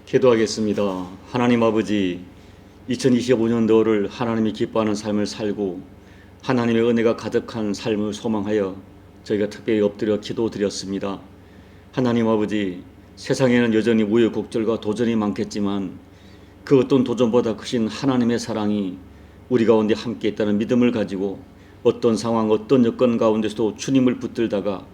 기도하겠습니다. 하나님 아버지, 2025년도를 하나님이 기뻐하는 삶을 살고 하나님의 은혜가 가득한 삶을 소망하여 저희가 특별히 엎드려 기도드렸습니다. 하나님 아버지, 세상에는 여전히 우여곡절과 도전이 많겠지만 그 어떤 도전보다 크신 하나님의 사랑이 우리 가운데 함께 있다는 믿음을 가지고 어떤 상황, 어떤 여건 가운데서도 주님을 붙들다가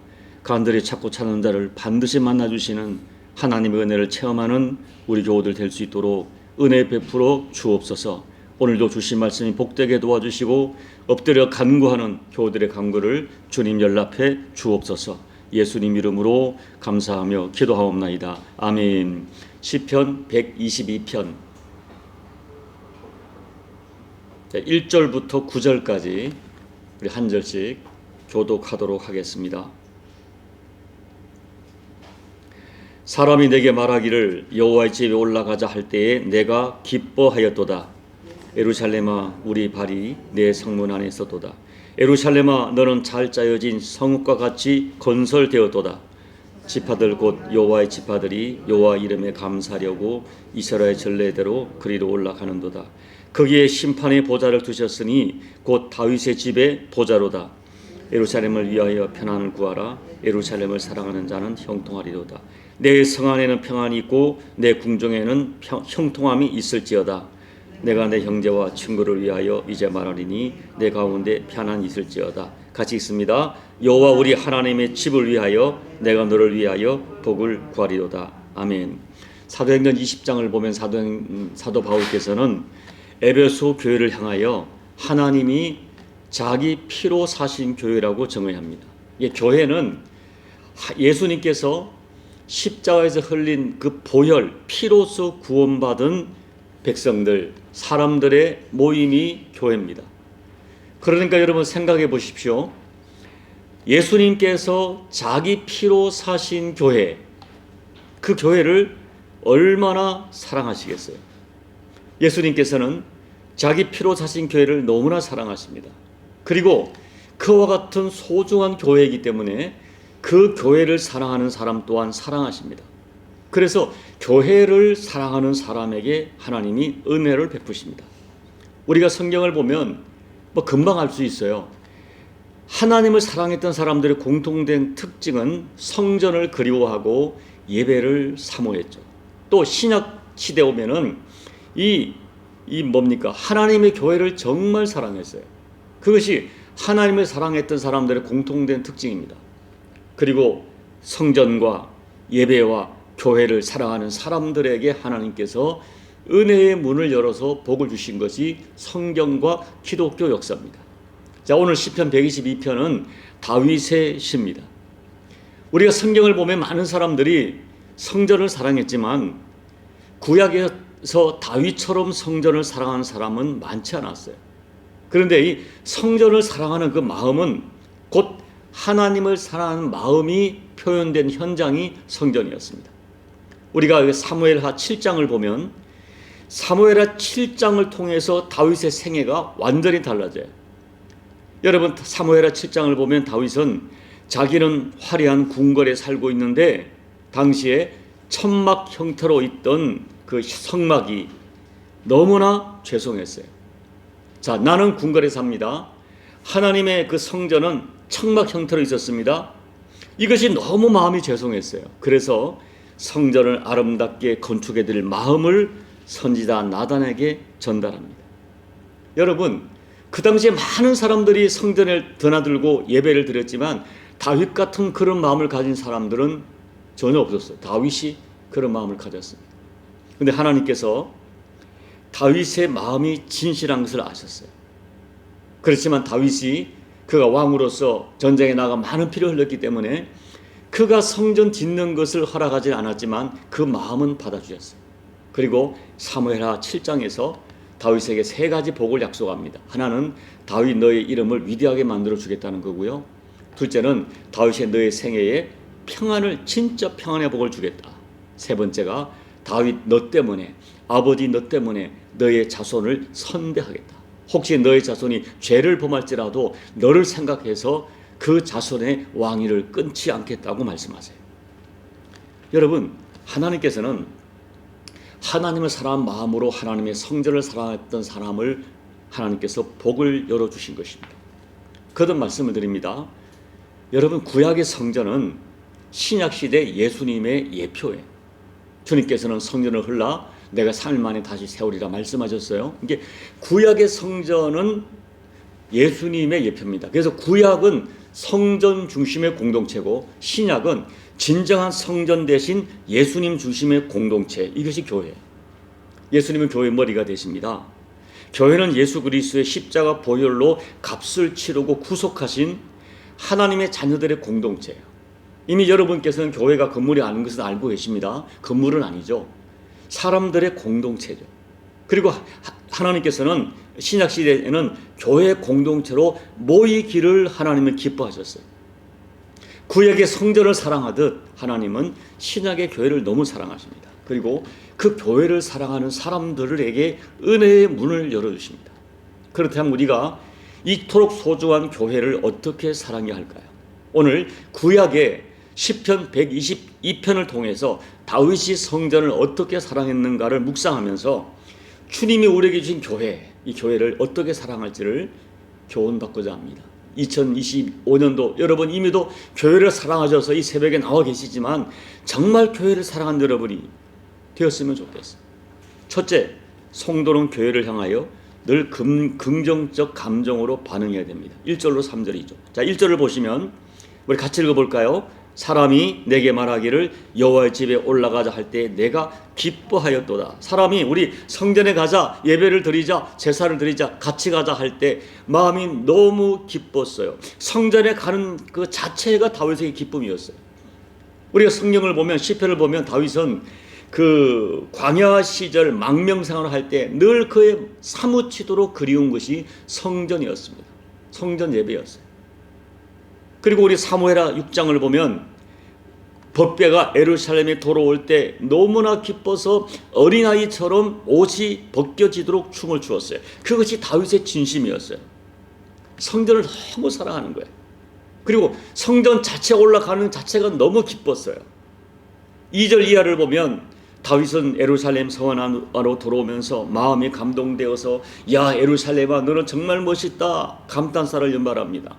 간절히 찾고 찾는 자를 반드시 만나주시는 하나님의 은혜를 체험하는 우리 교우들 될 수 있도록 은혜 베풀어 주옵소서. 오늘도 주신 말씀이 복되게 도와주시고 엎드려 간구하는 교우들의 간구를 주님 연락해 주옵소서. 예수님 이름으로 감사하며 기도하옵나이다. 아멘. 시편 122편 1절부터 9절까지 우리 한 절씩 교독하도록 하겠습니다. 사람이 내게 말하기를 여호와의 집에 올라가자 할 때에 내가 기뻐하였도다. 예루살렘아, 우리 발이 내 성문 안에 있었도다. 예루살렘아, 너는 잘 짜여진 성읍과 같이 건설되었도다. 지파들 곧 여호와의 지파들이 여호와 이름에 감사하려고 이스라엘 전례대로 그리로 올라가는도다. 거기에 심판의 보좌를 두셨으니 곧 다윗의 집의 보좌로다. 예루살렘을 위하여 평안을 구하라. 예루살렘을 사랑하는 자는 형통하리로다. 내 성 안에는 평안이 있고 내 궁정에는 형통함이 있을지어다. 내가 내 형제와 친구를 위하여 이제 말하리니 내 가운데 평안이 있을지어다. 같이 있습니다. 여호와 우리 하나님의 집을 위하여 내가 너를 위하여 복을 구하리로다. 아멘. 사도행전 20장을 보면 사도 바울께서는 에베소 교회를 향하여 하나님이 자기 피로 사신 교회라고 정의합니다. 이 교회는 예수님께서 십자가에서 흘린 그 보혈, 피로서 구원받은 백성들, 사람들의 모임이 교회입니다. 그러니까 여러분 생각해 보십시오. 예수님께서 자기 피로 사신 교회, 그 교회를 얼마나 사랑하시겠어요? 예수님께서는 자기 피로 사신 교회를 너무나 사랑하십니다. 그리고 그와 같은 소중한 교회이기 때문에 그 교회를 사랑하는 사람 또한 사랑하십니다. 그래서 교회를 사랑하는 사람에게 하나님이 은혜를 베푸십니다. 우리가 성경을 보면 금방 알 수 있어요. 하나님을 사랑했던 사람들의 공통된 특징은 성전을 그리워하고 예배를 사모했죠. 또 신약 시대 오면은 하나님의 교회를 정말 사랑했어요. 그것이 하나님을 사랑했던 사람들의 공통된 특징입니다. 그리고 성전과 예배와 교회를 사랑하는 사람들에게 하나님께서 은혜의 문을 열어서 복을 주신 것이 성경과 기독교 역사입니다. 자, 오늘 시편 122편은 다윗의 시입니다. 우리가 성경을 보면 많은 사람들이 성전을 사랑했지만 구약에서 다윗처럼 성전을 사랑하는 사람은 많지 않았어요. 그런데 이 성전을 사랑하는 그 마음은 곧 하나님을 사랑하는 마음이 표현된 현장이 성전이었습니다. 우리가 사무엘하 7장을 보면 사무엘하 7장을 통해서 다윗의 생애가 완전히 달라져요. 여러분, 사무엘하 7장을 보면 다윗은 자기는 화려한 궁궐에 살고 있는데 당시에 천막 형태로 있던 그 성막이 너무나 죄송했어요. 자, 나는 궁궐에 삽니다. 하나님의 그 성전은 천막 형태로 있었습니다. 이것이 너무 마음이 죄송했어요. 그래서 성전을 아름답게 건축해 드릴 마음을 선지자 나단에게 전달합니다. 여러분, 그 당시에 많은 사람들이 성전을 드나들고 예배를 드렸지만 다윗 같은 그런 마음을 가진 사람들은 전혀 없었어요. 다윗이 그런 마음을 가졌습니다. 그런데 하나님께서 다윗의 마음이 진실한 것을 아셨어요. 그렇지만 다윗이 그가 왕으로서 전쟁에 나가 많은 피를 흘렸기 때문에 그가 성전 짓는 것을 허락하지 않았지만 그 마음은 받아주셨어요. 그리고 사무엘하 7장에서 다윗에게 3가지 복을 약속합니다. 하나는 다윗 너의 이름을 위대하게 만들어 주겠다는 거고요. 둘째는 다윗의 너의 생애에 평안을, 진짜 평안의 복을 주겠다. 세 번째가 다윗 너 때문에, 아버지 너 때문에 너의 자손을 선대하겠다. 혹시 너의 자손이 죄를 범할지라도 너를 생각해서 그 자손의 왕위를 끊지 않겠다고 말씀하세요. 여러분, 하나님께서는 하나님을 사랑한 마음으로 하나님의 성전을 사랑했던 사람을 하나님께서 복을 열어주신 것입니다. 거듭 말씀을 드립니다. 여러분, 구약의 성전은 신약시대 예수님의 예표예요. 주님께서는 성전을 흘러 내가 3일 만에 다시 세우리라 말씀하셨어요. 이게 구약의 성전은 예수님의 예표입니다. 그래서 구약은 성전 중심의 공동체고 신약은 진정한 성전 대신 예수님 중심의 공동체, 이것이 교회예요. 예수님은 교회의 머리가 되십니다. 교회는 예수 그리스도의 십자가 보혈로 값을 치르고 구속하신 하나님의 자녀들의 공동체예요. 이미 여러분께서는 교회가 건물이 아닌 것은 알고 계십니다. 건물은 아니죠. 사람들의 공동체죠. 그리고 하나님께서는 신약시대에는 교회 공동체로 모이기를 하나님은 기뻐하셨어요. 구약의 성전을 사랑하듯 하나님은 신약의 교회를 너무 사랑하십니다. 그리고 그 교회를 사랑하는 사람들에게 은혜의 문을 열어주십니다. 그렇다면 우리가 이토록 소중한 교회를 어떻게 사랑해야 할까요? 오늘 구약의 시편 122편을 통해서 다윗이 성전을 어떻게 사랑했는가를 묵상하면서 주님이 우리에게 주신 교회, 이 교회를 어떻게 사랑할지를 교훈받고자 합니다. 2025년도 여러분 이미도 교회를 사랑하셔서 이 새벽에 나와 계시지만 정말 교회를 사랑하는 여러분이 되었으면 좋겠어요. 첫째, 성도는 교회를 향하여 늘 긍정적 감정으로 반응해야 됩니다. 1절로 3절이죠. 자, 1절을 보시면 우리 같이 읽어볼까요? 사람이 내게 말하기를 여호와의 집에 올라가자 할 때 내가 기뻐하였도다. 사람이 우리 성전에 가자, 예배를 드리자, 제사를 드리자, 같이 가자 할 때 마음이 너무 기뻤어요. 성전에 가는 그 자체가 다윗의 기쁨이었어요. 우리가 성경을 보면 시편을 보면 다윗은 그 광야 시절 망명생활을 할 때 늘 그의 사무치도록 그리운 것이 성전이었습니다. 성전 예배였어요. 그리고 우리 사무엘하 6장을 보면 법궤가 예루살렘에 돌아올 때 너무나 기뻐서 어린아이처럼 옷이 벗겨지도록 춤을 추었어요. 그것이 다윗의 진심이었어요. 성전을 너무 사랑하는 거예요. 그리고 성전 자체 올라가는 자체가 너무 기뻤어요. 2절 이하를 보면 다윗은 예루살렘 성원 안으로 들어오면서 마음이 감동되어서 야 예루살렘아 너는 정말 멋있다 감탄사를 연발합니다.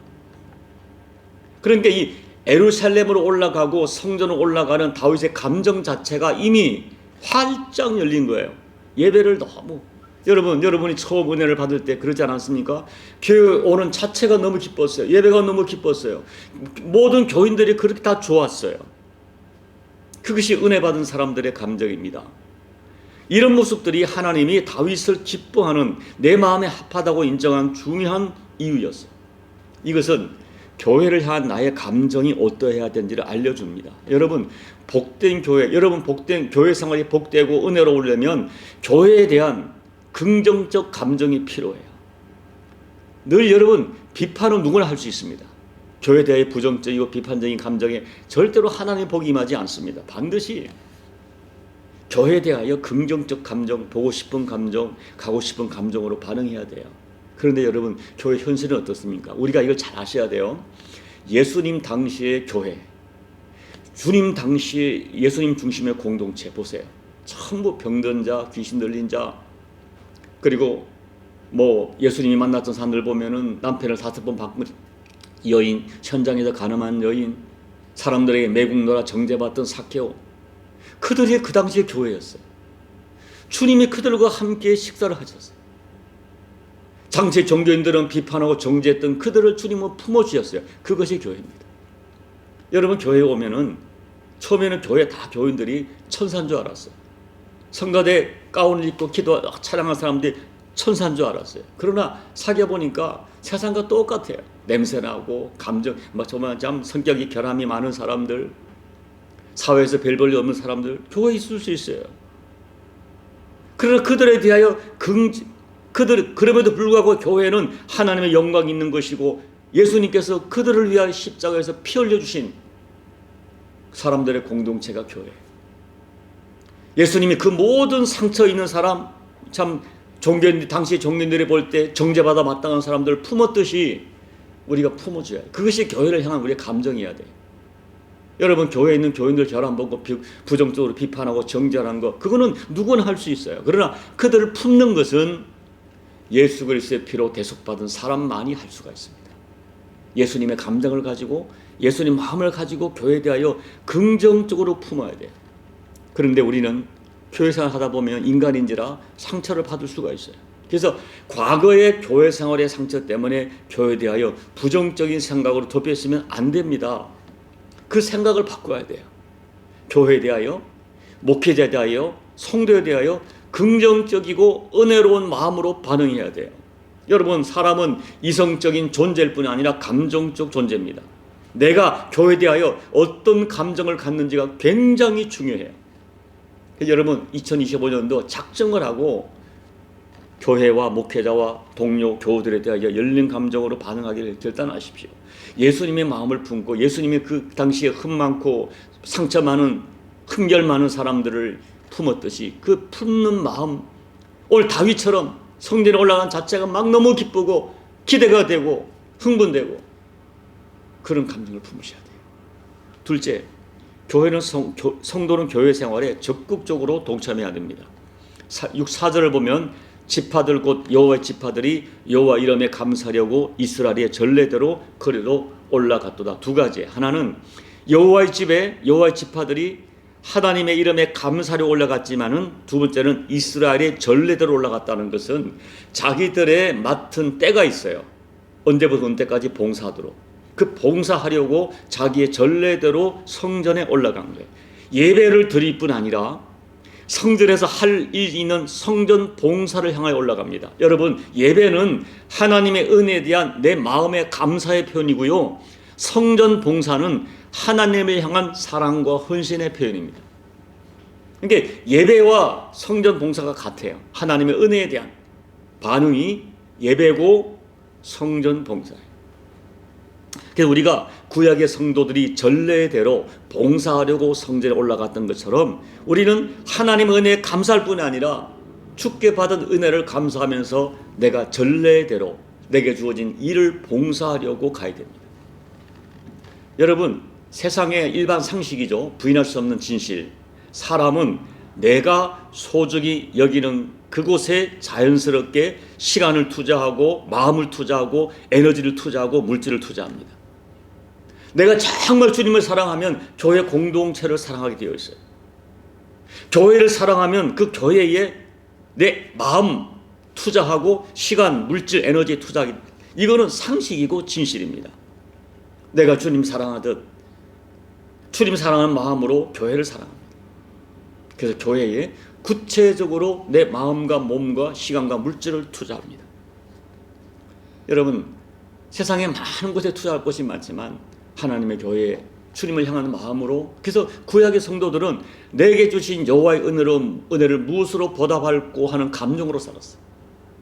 그러니까 이 예루살렘으로 올라가고 성전으로 올라가는 다윗의 감정 자체가 이미 활짝 열린 거예요. 예배를 너무 여러분이 처음 은혜를 받을 때 그러지 않았습니까? 교회 오는 자체가 너무 기뻤어요. 예배가 너무 기뻤어요. 모든 교인들이 그렇게 다 좋았어요. 그것이 은혜 받은 사람들의 감정입니다. 이런 모습들이 하나님이 다윗을 기뻐하는 내 마음에 합하다고 인정한 중요한 이유였어요. 이것은 교회를 향한 나의 감정이 어떠해야 되는지를 알려줍니다. 여러분 복된 교회, 여러분 복된 교회 생활이 복되고 은혜로우려면 교회에 대한 긍정적 감정이 필요해요. 늘 여러분 비판은 누구나 할 수 있습니다. 교회에 대해 부정적이고 비판적인 감정에 절대로 하나님의 복이 임하지 않습니다. 반드시 교회에 대하여 긍정적 감정, 보고 싶은 감정, 가고 싶은 감정으로 반응해야 돼요. 그런데 여러분 교회 현실은 어떻습니까? 우리가 이걸 잘 아셔야 돼요. 예수님 당시의 교회, 주님 당시 예수님 중심의 공동체 보세요. 전부 병든 자, 귀신 들린 자, 그리고 뭐 예수님이 만났던 사람들 보면은 남편을 5번 바꾼 여인, 현장에서 가늠한 여인, 사람들에게 매국노라 정죄받던 삭개오, 그들이 그 당시의 교회였어요. 주님이 그들과 함께 식사를 하셨어요. 당시 종교인들은 비판하고 정죄했던 그들을 주님은 품어주셨어요. 그것이 교회입니다. 여러분 교회에 오면은 처음에는 교회 다 교인들이 천사인 줄 알았어요. 성가대 가운을 입고 기도 찬양한 사람들이 천사인 줄 알았어요. 그러나 사귀어 보니까 세상과 똑같아요. 냄새나고 감정, 정말 참 성격이 결함이 많은 사람들, 사회에서 별 볼일 없는 사람들 교회에 있을 수 있어요. 그러나 그들에 대하여 그럼에도 불구하고 교회는 하나님의 영광이 있는 것이고 예수님께서 그들을 위하여 십자가에서 피 흘려주신 사람들의 공동체가 교회. 예수님이 그 모든 상처 있는 사람, 참 당시 종교인들이 볼 때 정죄받아 마땅한 사람들을 품었듯이 우리가 품어줘야 해요. 그것이 교회를 향한 우리의 감정이어야 돼요. 여러분, 교회에 있는 교인들 결함 보고 부정적으로 비판하고 정죄하는 거, 그거는 누구나 할 수 있어요. 그러나 그들을 품는 것은 예수 그리스도의 피로 대속받은 사람만이 할 수가 있습니다. 예수님의 감정을 가지고, 예수님 마음을 가지고 교회에 대하여 긍정적으로 품어야 돼요. 그런데 우리는 교회 생활 하다 보면 인간인지라 상처를 받을 수가 있어요. 그래서 과거의 교회 생활의 상처 때문에 교회에 대하여 부정적인 생각으로 덮여있으면 안 됩니다. 그 생각을 바꿔야 돼요. 교회에 대하여, 목회자에 대하여, 성도에 대하여 긍정적이고 은혜로운 마음으로 반응해야 돼요. 여러분, 사람은 이성적인 존재일 뿐이 아니라 감정적 존재입니다. 내가 교회에 대하여 어떤 감정을 갖는지가 굉장히 중요해요. 여러분, 2025년도 작정을 하고 교회와 목회자와 동료, 교우들에 대하여 열린 감정으로 반응하기를 결단하십시오. 예수님의 마음을 품고 예수님의 그 당시에 흠 많고 상처 많은, 흠결 많은 사람들을 품었듯이 그 품는 마음, 오늘 다윗처럼 성전에 올라간 자체가 막 너무 기쁘고 기대가 되고 흥분되고 그런 감정을 품으셔야 돼요. 둘째, 교회는 성도는 교회 생활에 적극적으로 동참해야 됩니다. 4절을 보면 지파들 곧 여호와의 지파들이 여호와 이름에 감사하려고 이스라엘의 전례대로 거리로 올라갔도다. 두 가지. 하나는 여호와의 집에 여호와의 지파들이 하나님의 이름에 감사하려 올라갔지만은, 두 번째는 이스라엘의 전례대로 올라갔다는 것은 자기들의 맡은 때가 있어요. 언제부터 언제까지 봉사하도록. 그 봉사하려고 자기의 전례대로 성전에 올라간 거예요. 예배를 드릴 뿐 아니라 성전에서 할 일이 있는 성전 봉사를 향하여 올라갑니다. 여러분, 예배는 하나님의 은혜에 대한 내 마음의 감사의 표현이고요, 성전 봉사는 하나님을 향한 사랑과 헌신의 표현입니다. 그러니까 예배와 성전 봉사가 같아요. 하나님의 은혜에 대한 반응이 예배고 성전 봉사예요. 그래서 우리가 구약의 성도들이 전례대로 봉사하려고 성전에 올라갔던 것처럼 우리는 하나님의 은혜에 감사할 뿐이 아니라 주께 받은 은혜를 감사하면서 내가 전례대로 내게 주어진 일을 봉사하려고 가야 됩니다. 여러분, 세상의 일반 상식이죠. 부인할 수 없는 진실. 사람은 내가 소중히 여기는 그곳에 자연스럽게 시간을 투자하고 마음을 투자하고 에너지를 투자하고 물질을 투자합니다. 내가 정말 주님을 사랑하면 교회 공동체를 사랑하게 되어 있어요. 교회를 사랑하면 그 교회에 내 마음 투자하고 시간, 물질, 에너지 투자하기, 이거는 상식이고 진실입니다. 내가 주님 사랑하듯 주님 사랑하는 마음으로 교회를 사랑합니다. 그래서 교회에 구체적으로 내 마음과 몸과 시간과 물질을 투자합니다. 여러분, 세상에 많은 곳에 투자할 것이 많지만 하나님의 교회에 주님을 향하는 마음으로, 그래서 구약의 성도들은 내게 주신 여호와의 은혜를 무엇으로 보답할고 하는 감정으로 살았어요.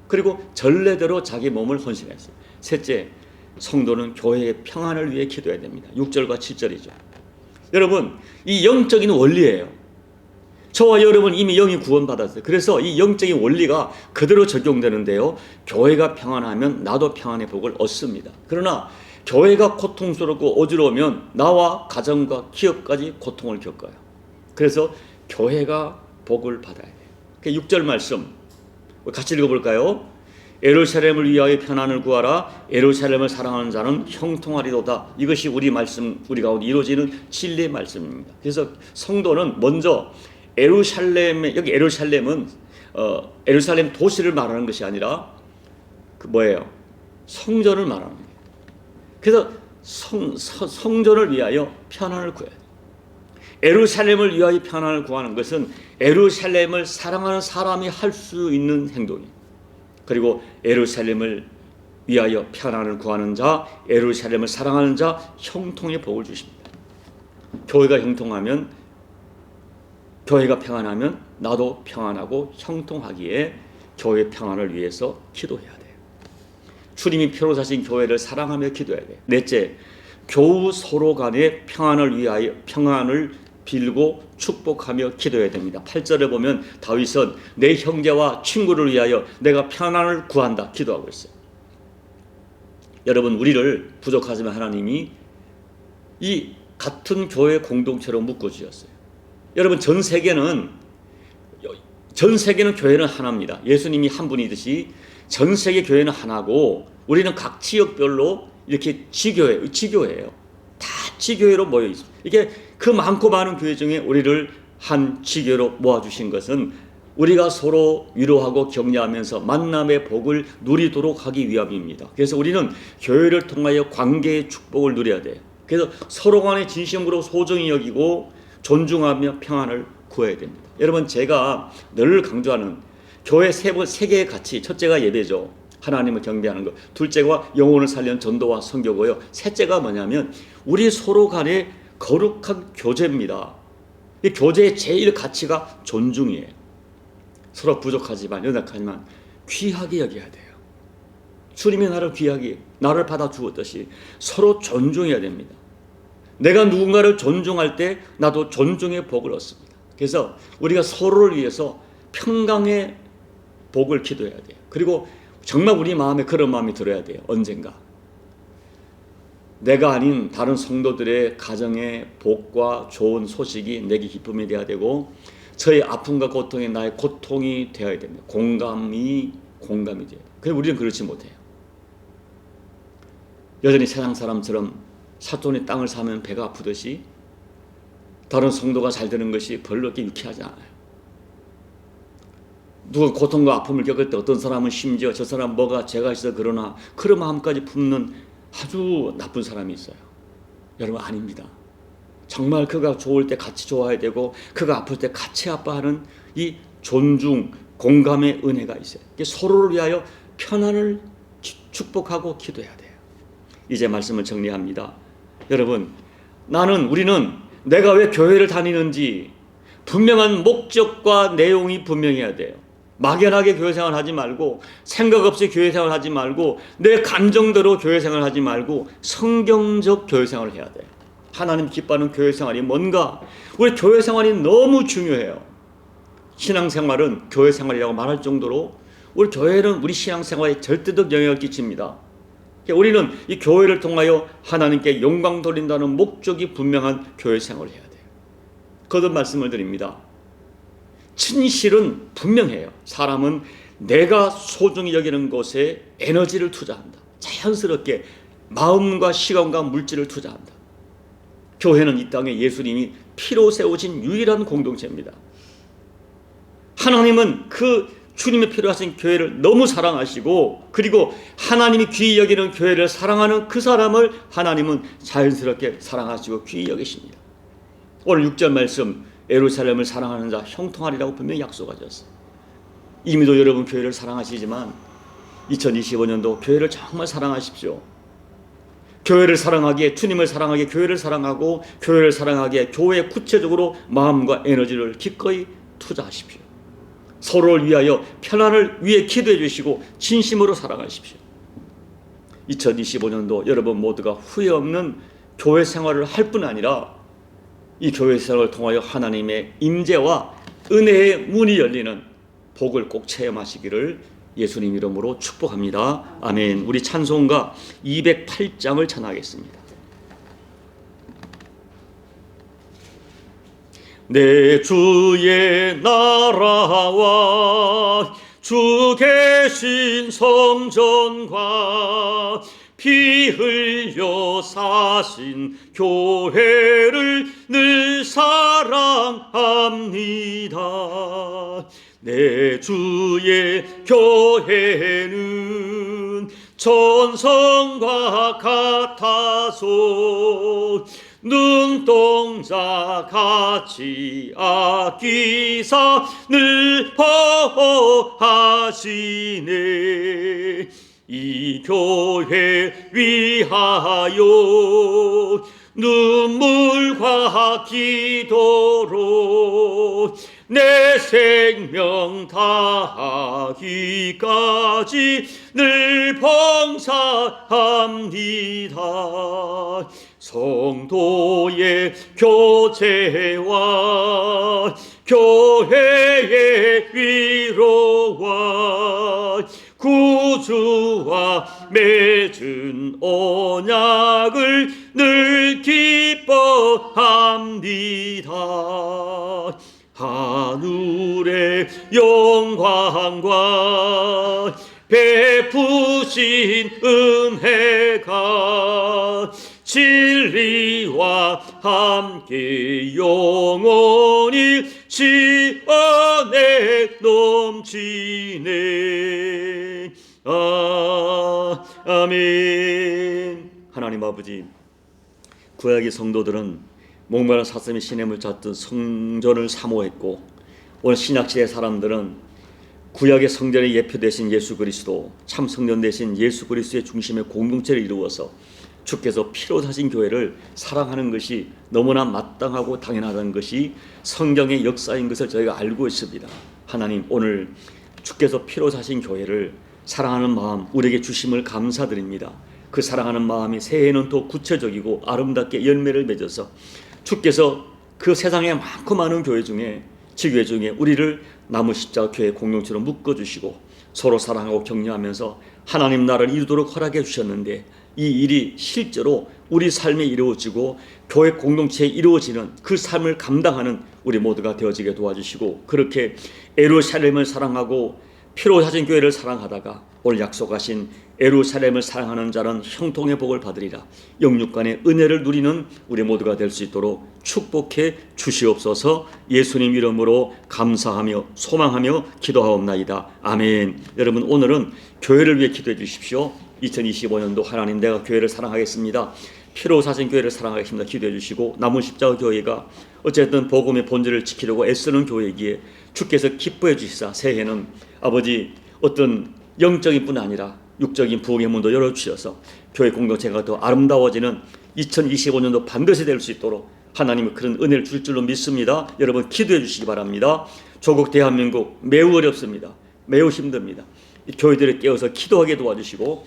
그리고 전례대로 자기 몸을 헌신했어요. 셋째, 성도는 교회의 평안을 위해 기도해야 됩니다. 6절과 7절이죠. 여러분, 이 영적인 원리예요. 저와 여러분 이미 영이 구원받았어요. 그래서 이 영적인 원리가 그대로 적용되는데요, 교회가 평안하면 나도 평안의 복을 얻습니다. 그러나 교회가 고통스럽고 어지러우면 나와 가정과 기업까지 고통을 겪어요. 그래서 교회가 복을 받아야 돼요. 6절 말씀 같이 읽어볼까요? 예루살렘을 위하여 평안을 구하라. 예루살렘을 사랑하는 자는 형통하리로다. 이것이 우리 가운데 이루어지는 진리의 말씀입니다. 그래서 성도는 먼저 여기 예루살렘은 예루살렘 도시를 말하는 것이 아니라 성전을 말하는 거예요. 그래서 성전을 위하여 평안을 구해야 돼요. 예루살렘을 위하여 평안을 구하는 것은 예루살렘을 사랑하는 사람이 할 수 있는 행동이에요. 그리고 예루살렘을 위하여 평안을 구하는 자, 예루살렘을 사랑하는 자, 형통의 복을 주십니다. 교회가 형통하면, 교회가 평안하면 나도 평안하고 형통하기에 교회 평안을 위해서 기도해야 돼요. 주님이 표로 사신 교회를 사랑하며 기도해야 돼요. 넷째, 교우 서로 간의 평안을 위하여 평안을 빌고 축복하며 기도해야 됩니다. 8절에 보면 다윗은 내 형제와 친구를 위하여 내가 평안을 구한다 기도하고 있어요. 여러분, 우리를 부족하지만 하나님이 이 같은 교회 공동체로 묶어주셨어요. 여러분, 전 세계는 교회는 하나입니다. 예수님이 한 분이듯이 전 세계 교회는 하나고, 우리는 각 지역별로 이렇게 지교회예요. 다 지교회로 모여 있습니다. 이게 그 많고 많은 교회 중에 우리를 한 지교회로 모아주신 것은 우리가 서로 위로하고 격려하면서 만남의 복을 누리도록 하기 위함입니다. 그래서 우리는 교회를 통하여 관계의 축복을 누려야 돼요. 그래서 서로 간에 진심으로 소중히 여기고 존중하며 평안을 구해야 됩니다. 여러분, 제가 늘 강조하는 교회 세 개의 가치, 첫째가 예배죠. 하나님을 경배하는 것. 둘째가 영혼을 살리는 전도와 선교고요. 셋째가 뭐냐면 우리 서로 간의 거룩한 교제입니다. 이 교제의 제일 가치가 존중이에요. 서로 부족하지만 연약하지만 귀하게 여겨야 돼요. 주님이 나를 귀하게, 나를 받아 주었듯이 서로 존중해야 됩니다. 내가 누군가를 존중할 때 나도 존중의 복을 얻습니다. 그래서 우리가 서로를 위해서 평강의 복을 기도해야 돼요. 그리고 정말 우리 마음에 그런 마음이 들어야 돼요. 언젠가 내가 아닌 다른 성도들의 가정의 복과 좋은 소식이 내게 기쁨이 되어야 되고, 저의 아픔과 고통이 나의 고통이 되어야 됩니다. 공감이 돼요. 그런데 우리는 그렇지 못해요. 여전히 세상 사람처럼 사돈이 땅을 사면 배가 아프듯이 다른 성도가 잘 되는 것이 별로 그렇게 유쾌하지 않아요. 누가 고통과 아픔을 겪을 때 어떤 사람은 심지어 저 사람 뭐가 죄가 있어 그러나 그런 마음까지 품는 아주 나쁜 사람이 있어요. 여러분, 아닙니다. 정말 그가 좋을 때 같이 좋아야 되고 그가 아플 때 같이 아파하는 이 존중, 공감의 은혜가 있어요. 서로를 위하여 편안을 축복하고 기도해야 돼요. 이제 말씀을 정리합니다. 여러분, 우리는 내가 왜 교회를 다니는지 분명한 목적과 내용이 분명해야 돼요. 막연하게 교회 생활 하지 말고, 생각 없이 교회 생활 하지 말고, 내 감정대로 교회 생활 하지 말고 성경적 교회 생활을 해야 돼요. 하나님 기뻐하는 교회 생활이 뭔가? 우리 교회 생활이 너무 중요해요. 신앙생활은 교회 생활이라고 말할 정도로 우리 교회는 우리 신앙생활에 절대적 영향을 끼칩니다. 우리는 이 교회를 통하여 하나님께 영광 돌린다는 목적이 분명한 교회 생활을 해야 돼요. 거듭 말씀을 드립니다. 진실은 분명해요. 사람은 내가 소중히 여기는 것에 에너지를 투자한다. 자연스럽게 마음과 시간과 물질을 투자한다. 교회는 이 땅에 예수님이 피로 세우신 유일한 공동체입니다. 하나님은 그 주님의 피로 하신 교회를 너무 사랑하시고, 그리고 하나님이 귀히 여기는 교회를 사랑하는 그 사람을 하나님은 자연스럽게 사랑하시고 귀히 여기십니다. 오늘 6절 말씀, 예루살렘을 사랑하는 자 형통하리라고 분명히 약속하셨어요. 이미도 여러분 교회를 사랑하시지만 2025년도 교회를 정말 사랑하십시오. 교회를 사랑하기에, 주님을 사랑하기에 교회를 사랑하고, 교회를 사랑하기에 교회에 구체적으로 마음과 에너지를 기꺼이 투자하십시오. 서로를 위하여 편안을 위해 기도해 주시고 진심으로 사랑하십시오. 2025년도 여러분 모두가 후회 없는 교회 생활을 할 뿐 아니라 이 교회 생활을 통하여 하나님의 임재와 은혜의 문이 열리는 복을 꼭 체험하시기를 예수님 이름으로 축복합니다. 아멘. 우리 찬송가 208장을 찬하겠습니다. 내 주의 나라와 주 계신 성전과 피 흘려 사신 교회를 늘 사랑합니다. 내 주의 교회는 전성과 같아서 눈동자 같이 아끼사 늘 보호하시네. 이 교회 위하여 눈물과 기도로 내 생명 다하기까지 늘 봉사합니다. 성도의 교제와 교회의 위로와 구주와 맺은 언약을 늘 기뻐합니다. 하늘의 영광과 베푸신 은혜가 진리와 함께 영원히 지 안에 넘치네. 아멘. 하나님 아버지, 구약의 성도들은 목마른 사슴이 시냇물 찾듯 성전을 사모했고, 오늘 신약시대의 사람들은 구약의 성전의 예표 되신 예수 그리스도, 참 성전 되신 예수 그리스도의 중심의 공동체를 이루어서 주께서 피로 사신 교회를 사랑하는 것이 너무나 마땅하고 당연하다는 것이 성경의 역사인 것을 저희가 알고 있습니다. 하나님, 오늘 주께서 피로 사신 교회를 사랑하는 마음 우리에게 주심을 감사드립니다. 그 사랑하는 마음이 새해에는 더 구체적이고 아름답게 열매를 맺어서 주께서 그 세상에 많고 많은 교회 중에, 지교회 중에 우리를 나무 십자가 교회 공동체로 묶어주시고 서로 사랑하고 격려하면서 하나님 나라를 이루도록 허락해 주셨는데, 이 일이 실제로 우리 삶에 이루어지고 교회 공동체에 이루어지는 그 삶을 감당하는 우리 모두가 되어지게 도와주시고, 그렇게 예루살렘을 사랑하고 피로 사신 교회를 사랑하다가 오늘 약속하신 예루살렘을 사랑하는 자는 형통의 복을 받으리라, 영육간의 은혜를 누리는 우리 모두가 될 수 있도록 축복해 주시옵소서. 예수님 이름으로 감사하며 소망하며 기도하옵나이다. 아멘. 여러분, 오늘은 교회를 위해 기도해 주십시오. 2025년도 하나님, 내가 교회를 사랑하겠습니다, 피로 사신 교회를 사랑하겠습니다 기도해 주시고, 남은 십자가 교회가 어쨌든 복음의 본질을 지키려고 애쓰는 교회이기에 주께서 기뻐해 주시사 새해에는 아버지 어떤 영적인 뿐 아니라 육적인 부흥의 문도 열어주셔서 교회 공동체가 더 아름다워지는 2025년도 반드시 될 수 있도록 하나님은 그런 은혜를 줄 줄로 믿습니다. 여러분, 기도해 주시기 바랍니다. 조국 대한민국 매우 어렵습니다. 매우 힘듭니다. 교회들을 깨워서 기도하게 도와주시고,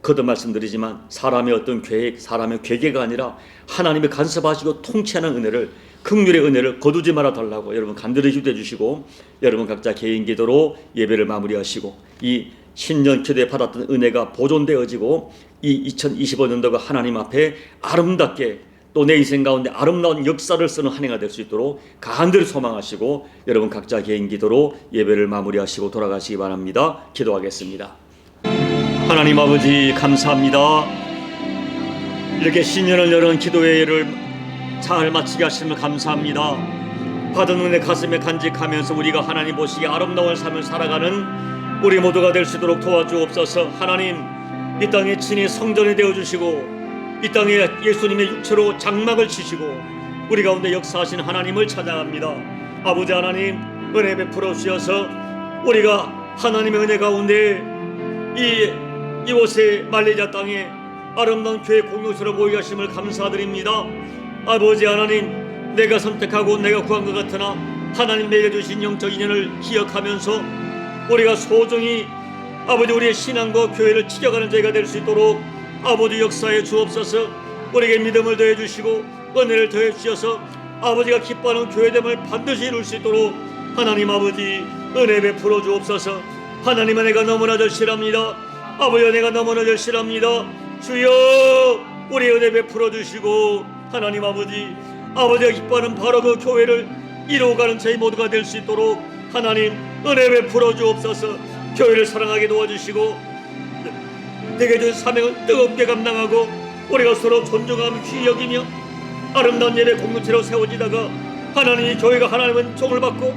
거듭 말씀드리지만 사람의 어떤 계획, 사람의 괴계가 아니라 하나님이 간섭하시고 통치하는 은혜를, 긍휼의 은혜를 거두지 말아 달라고 여러분 간절히 기도해 주시고, 여러분 각자 개인 기도로 예배를 마무리하시고, 이 신년 기도에 받았던 은혜가 보존되어지고 이 2025년도가 하나님 앞에 아름답게 또 내 인생 가운데 아름다운 역사를 쓰는 한 해가 될 수 있도록 간절히 소망하시고, 여러분 각자 개인 기도로 예배를 마무리하시고 돌아가시기 바랍니다. 기도하겠습니다. 하나님 아버지, 감사합니다. 이렇게 신년을 여는 기도회를 잘 마치게 하심을 감사합니다. 받은 은혜 가슴에 간직하면서 우리가 하나님 보시기에 아름다운 삶을 살아가는 우리 모두가 될 수 있도록 도와주옵소서. 하나님, 이 땅에 친히 성전이 되어주시고 이 땅에 예수님의 육체로 장막을 치시고 우리 가운데 역사하신 하나님을 찬양합니다. 아버지 하나님, 은혜 베풀어 주셔서 우리가 하나님의 은혜 가운데 이곳에 말레이시아 땅에 아름다운 교회 공동체로 모이게 하심을 감사드립니다. 아버지 하나님, 내가 선택하고 내가 구한 것 같으나 하나님 내게 주신 영적 인연을 기억하면서 우리가 소중히 아버지 우리의 신앙과 교회를 지켜가는 저희가 될 수 있도록 아버지 역사에 주옵소서. 우리에게 믿음을 더해 주시고 은혜를 더해 주셔서 아버지가 기뻐하는 교회됨을 반드시 이룰 수 있도록 하나님 아버지 은혜 베풀어 주옵소서. 하나님의 은혜가 너무나 절실합니다. 아버지 은혜가 너무나 절실합니다. 주여, 우리 은혜 베풀어 주시고 하나님 아버지가 기뻐하는 바로 그 교회를 이루어가는 저희 모두가 될 수 있도록 하나님 은혜 베풀어 주옵소서. 교회를 사랑하게 도와주시고 내게 준 사명을 뜨겁게 감당하고 우리가 서로 존중하며 귀히 여기며 아름다운 예배 공동체로 세워지다가 하나님이 교회가 하나님은 종을 받고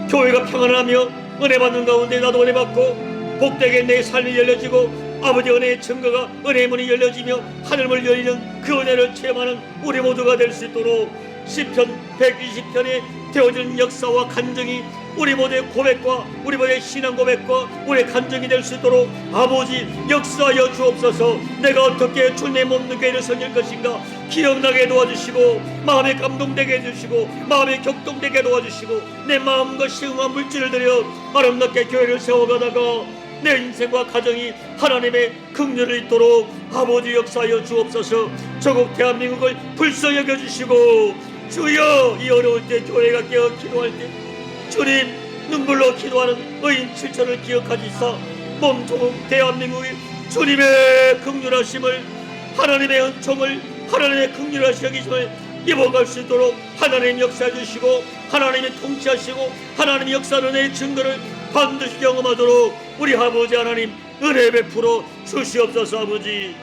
교회가 평안하며 은혜 받는 가운데 나도 은혜 받고 복되게 내 삶이 열려지고 아버지 은혜의 증거가 은혜의 문이 열려지며 하늘문이 열리는 그 은혜를 체험하는 우리 모두가 될 수 있도록 시편 120편에 되어지는 역사와 간증이 우리 모두의 고백과 우리 모두의 신앙 고백과 우리의 간증이 될 수 있도록 아버지 역사하여 주옵소서. 내가 어떻게 주님의 몸된 교회를 섬길 것인가 기억나게 도와주시고 마음에 감동되게 해주시고 마음에 격동되게 도와주시고 내 마음과 시음과 물질을 들여 아름답게 교회를 세워가다가 내 인생과 가정이 하나님의 긍휼을 있도록 아버지 역사하여 주옵소서. 조국 대한민국을 불쌍히 여겨주시고 주여, 이 어려울 때 교회가 깨어 기도할 때 주님 눈물로 기도하는 의인 7천을 기억하시사 몸 조국 대한민국이 주님의 긍휼하심을 하나님의 은총을 하나님의 긍휼하신 여기심을 입어갈 수 있도록 하나님 역사해 주시고, 하나님이 통치하시고 하나님이 역사하는 은혜의 증거를 반드시 경험하도록 우리 아버지 하나님 은혜 베풀어 주시옵소서. 아버지,